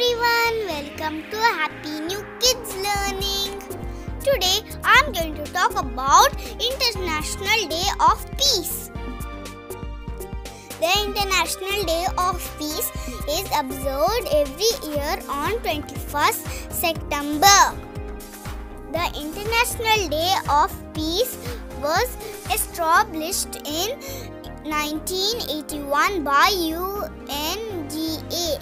everyone, welcome to Happy New Kids Learning. Today I am going to talk about International Day of Peace. The International Day of Peace is observed every year on 21st September. The International Day of Peace was established in 1981 by UNGA.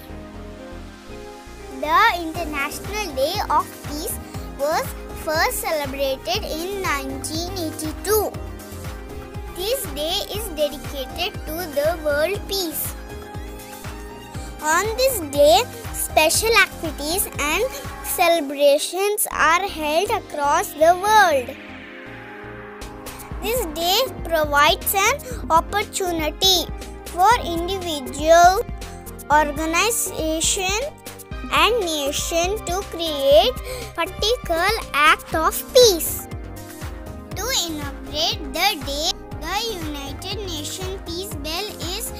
The International Day of Peace was first celebrated in 1982. This day is dedicated to the world peace. On this day, special activities and celebrations are held across the world. This day provides an opportunity for individuals, organizations, and nations to create practical act of peace. To inaugurate the day, the United Nations Peace Bell is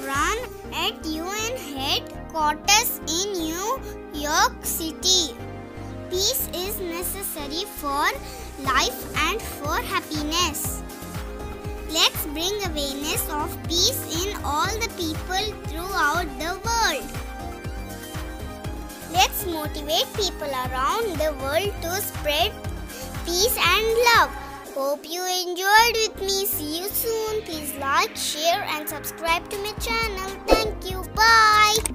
run at UN headquarters in New York City. Peace is necessary for life and for happiness. Let's bring awareness of peace in all the people throughout the world. Let's motivate people around the world to spread peace and love. Hope you enjoyed with me. See you soon. Please like, share and subscribe to my channel. Thank you. Bye.